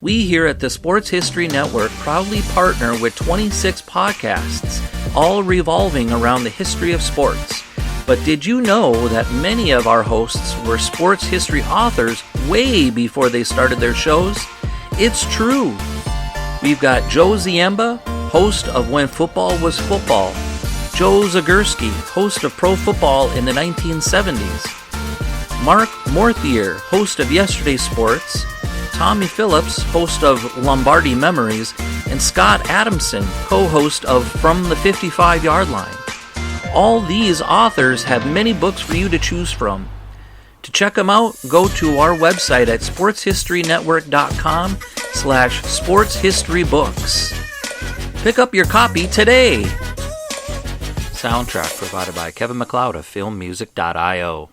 We here at the Sports History Network proudly partner with 26 podcasts, all revolving around the history of sports. But did you know that many of our hosts were sports history authors way before they started their shows? It's true. We've got Joe Ziemba, host of When Football Was Football, Joe Zagurski, host of Pro Football in the 1970s, Mark Morthier, host of Yesterday's Sports, Tommy Phillips, host of Lombardi Memories, and Scott Adamson, co-host of From the 55-Yard Line. All these authors have many books for you to choose from. To check them out, go to our website at sportshistorynetwork.com/sportshistorybooks. Pick up your copy today. Soundtrack provided by Kevin MacLeod of filmmusic.io.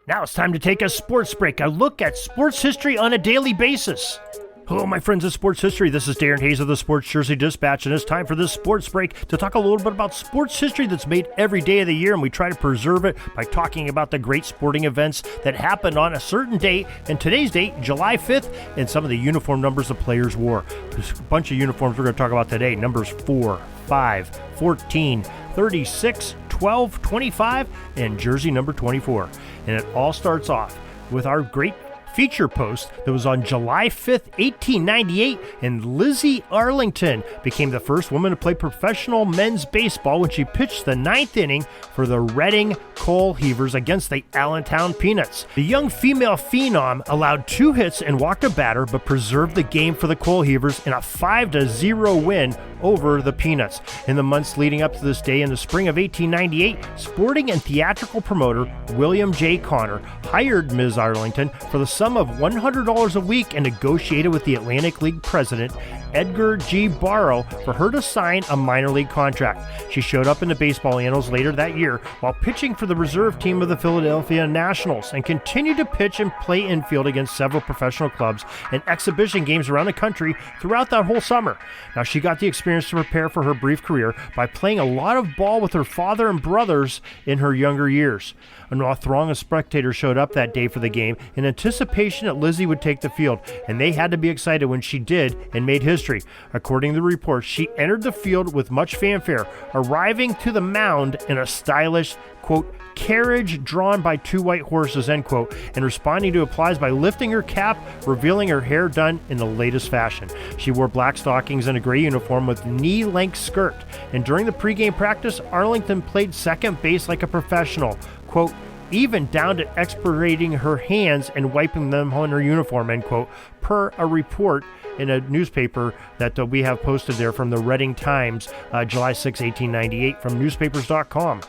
Now it's time to take a sports break, a look at sports history on a daily basis. Hello, my friends of sports history. This is Darren Hayes of the Sports Jersey Dispatch, and it's time for this sports break to talk a little bit about sports history that's made every day of the year, and we try to preserve it by talking about the great sporting events that happened on a certain date, and today's date, July 5th, and some of the uniform numbers the players wore. There's a bunch of uniforms we're going to talk about today, numbers 4, 5, 14, 36, 12, 25, and jersey number 24. And it all starts off with our great feature post that was on July 5th, 1898, and Lizzie Arlington became the first woman to play professional men's baseball when she pitched the 9th inning for the Reading Coal Heavers against the Allentown Peanuts. The young female phenom allowed 2 hits and walked a batter, but preserved the game for the Coal Heavers in a 5-0 win over the Peanuts. In the months leading up to this day, in the spring of 1898, sporting and theatrical promoter William J. Connor hired Ms. Arlington for the sum of $100 a week and negotiated with the Atlantic League president Edgar G. Barrow for her to sign a minor league contract. She showed up in the baseball annals later that year while pitching for the reserve team of the Philadelphia Nationals, and continued to pitch and play infield against several professional clubs and exhibition games around the country throughout that whole summer. Now, she got the experience to prepare for her brief career by playing a lot of ball with her father and brothers in her younger years. A throng of spectators showed up that day for the game in anticipation that Lizzie would take the field, and they had to be excited when she did and made history. According to the reports, she entered the field with much fanfare, arriving to the mound in a stylish, quote, carriage drawn by 2 white horses, end quote, and responding to applause by lifting her cap, revealing her hair done in the latest fashion. She wore black stockings and a gray uniform with knee-length skirt, and during the pregame practice, Arlington played second base like a professional, quote, even down to expirating her hands and wiping them on her uniform, end quote, per a report in a newspaper that we have posted there from the Reading Times, July 6, 1898, from newspapers.com.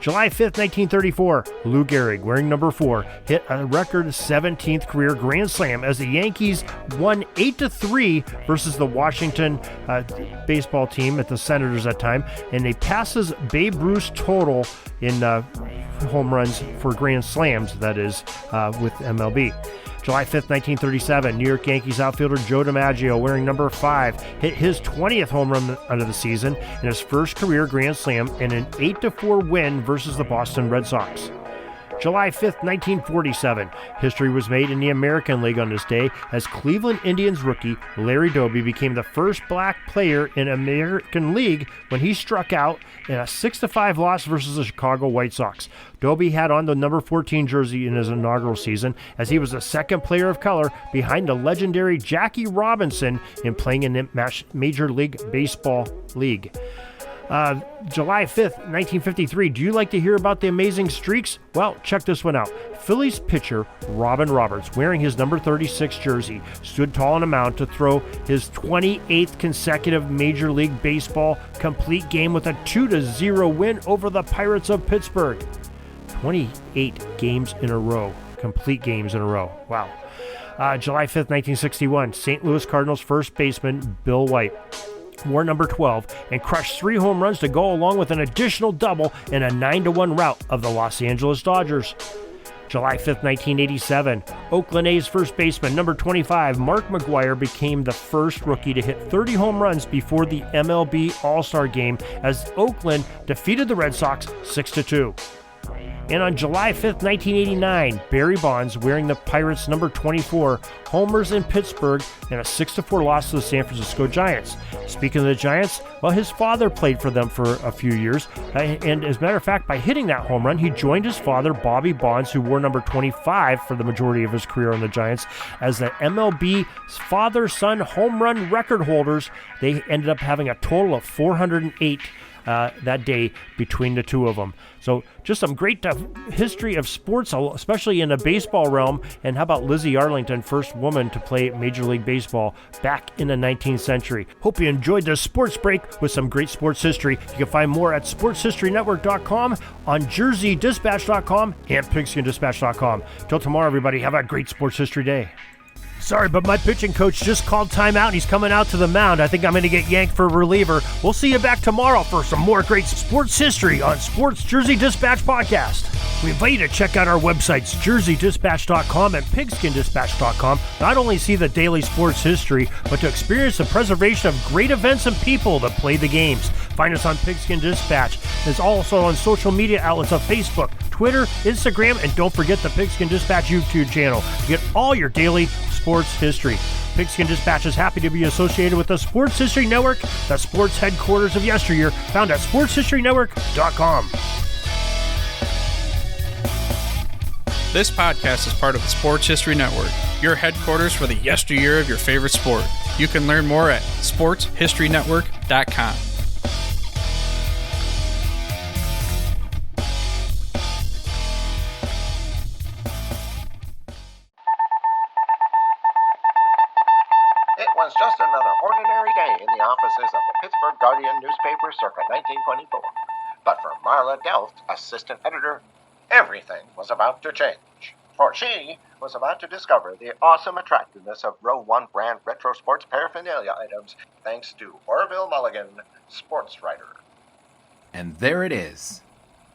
July 5th, 1934, Lou Gehrig, wearing number 4, hit a record 17th career grand slam as the Yankees won 8-3 versus the Washington baseball team at the Senators at the time, and they passes Babe Ruth's total in home runs for grand slams, that is, with MLB. July 5th, 1937, New York Yankees outfielder Joe DiMaggio, wearing number 5, hit his 20th home run of the season in his first career grand slam in an 8-4 win versus the Boston Red Sox. July 5th, 1947, history was made in the American League on this day as Cleveland Indians rookie Larry Doby became the first black player in American League when he struck out in a 6-5 loss versus the Chicago White Sox. Doby had on the number 14 jersey in his inaugural season, as he was the second player of color behind the legendary Jackie Robinson in playing in the Major League Baseball League. July 5th, 1953. Do you like to hear about the amazing streaks? Well, check this one out. Phillies pitcher Robin Roberts, wearing his number 36 jersey, stood tall on a mound to throw his 28th consecutive Major League Baseball complete game with a 2-0 win over the Pirates of Pittsburgh. 28 games in a row. Complete games in a row. Wow. July 5th, 1961. St. Louis Cardinals first baseman Bill White wore number 12 and crushed 3 home runs to go along with an additional double in a 9-1 rout of the Los Angeles Dodgers. July 5th, 1987, Oakland A's first baseman number 25 Mark McGwire became the first rookie to hit 30 home runs before the MLB All-Star Game as Oakland defeated the Red Sox 6-2. And on July 5th, 1989, Barry Bonds, wearing the Pirates' number 24, homers in Pittsburgh in a 6-4 loss to the San Francisco Giants. Speaking of the Giants, well, his father played for them for a few years, and as a matter of fact, by hitting that home run, he joined his father, Bobby Bonds, who wore number 25 for the majority of his career on the Giants, as the MLB father-son home run record holders. They ended up having a total of 408 that day between the two of them. So just some great history of sports, especially in the baseball realm. And how about Lizzie Arlington, first woman to play Major League Baseball back in the 19th century. Hope you enjoyed this sports break with some great sports history. You can find more at sportshistorynetwork.com, on jerseydispatch.com, and pigskindispatch.com. Till tomorrow, everybody, have a great sports history day. Sorry, but my pitching coach just called timeout and he's coming out to the mound. I think I'm going to get yanked for a reliever. We'll see you back tomorrow for some more great sports history on Sports Jersey Dispatch Podcast. We invite you to check out our websites, jerseydispatch.com and pigskindispatch.com. Not only see the daily sports history, but to experience the preservation of great events and people that play the games. Find us on Pigskin Dispatch. It's also on social media outlets of Facebook, Twitter, Instagram, and don't forget the Pigskin Dispatch YouTube channel to get all your daily sports history. Pigskin Dispatch is happy to be associated with the Sports History Network, the sports headquarters of yesteryear, found at sportshistorynetwork.com. This podcast is part of the Sports History Network, your headquarters for the yesteryear of your favorite sport. You can learn more at sportshistorynetwork.com. It was just another ordinary day in the offices of the Pittsburgh Guardian newspaper circa 1924. But for Marla Delft, assistant editor, everything was about to change. For she was about to discover the awesome attractiveness of Row 1 brand retro sports paraphernalia items thanks to Orville Mulligan, sports writer. And there it is.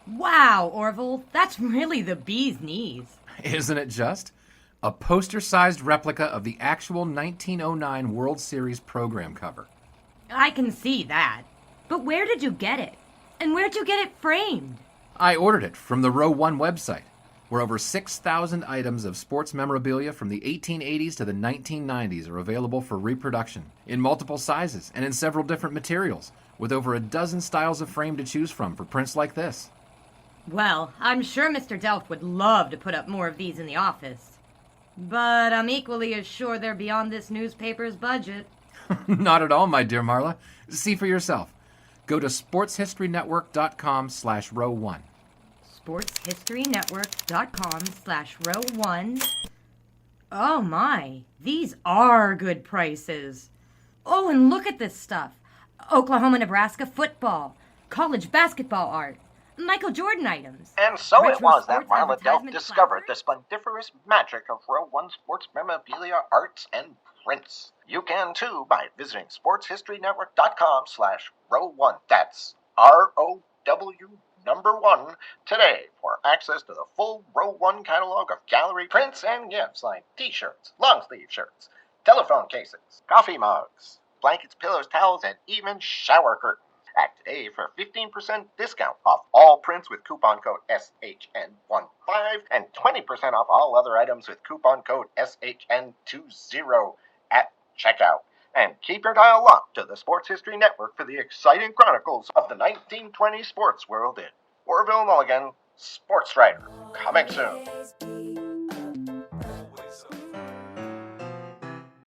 Wow, Orville, that's really the bee's knees. Isn't it just? A poster-sized replica of the actual 1909 World Series program cover. I can see that. But where did you get it? And where'd you get it framed? I ordered it from the Row 1 website, where over 6,000 items of sports memorabilia from the 1880s to the 1990s are available for reproduction, in multiple sizes and in several different materials, with over a dozen styles of frame to choose from for prints like this. Well, I'm sure Mr. Delft would love to put up more of these in the office. But I'm equally as sure they're beyond this newspaper's budget. Not at all, my dear Marla. See for yourself. Go to sportshistorynetwork.com/row1. sportshistorynetwork.com/row1. Oh my, these are good prices. Oh, and look at this stuff. Oklahoma-Nebraska football, college basketball art, Michael Jordan items. And so retro it was that sports Marla Delft advertisement discovered the placards. splendiferous magic of Row 1 sports memorabilia, arts, and prints. You can too by visiting sportshistorynetwork.com/row1. That's ROW1 today for access to the full Row 1 catalog of gallery prints and gifts like t-shirts, long-sleeve shirts, telephone cases, coffee mugs, blankets, pillows, towels, and even shower curtains. Act today for 15% discount off all prints with coupon code SHN15 and 20% off all other items with coupon code SHN20 at checkout. And keep your dial locked to the Sports History Network for the exciting chronicles of the 1920 sports world in Orville Mulligan, sports writer. Coming soon.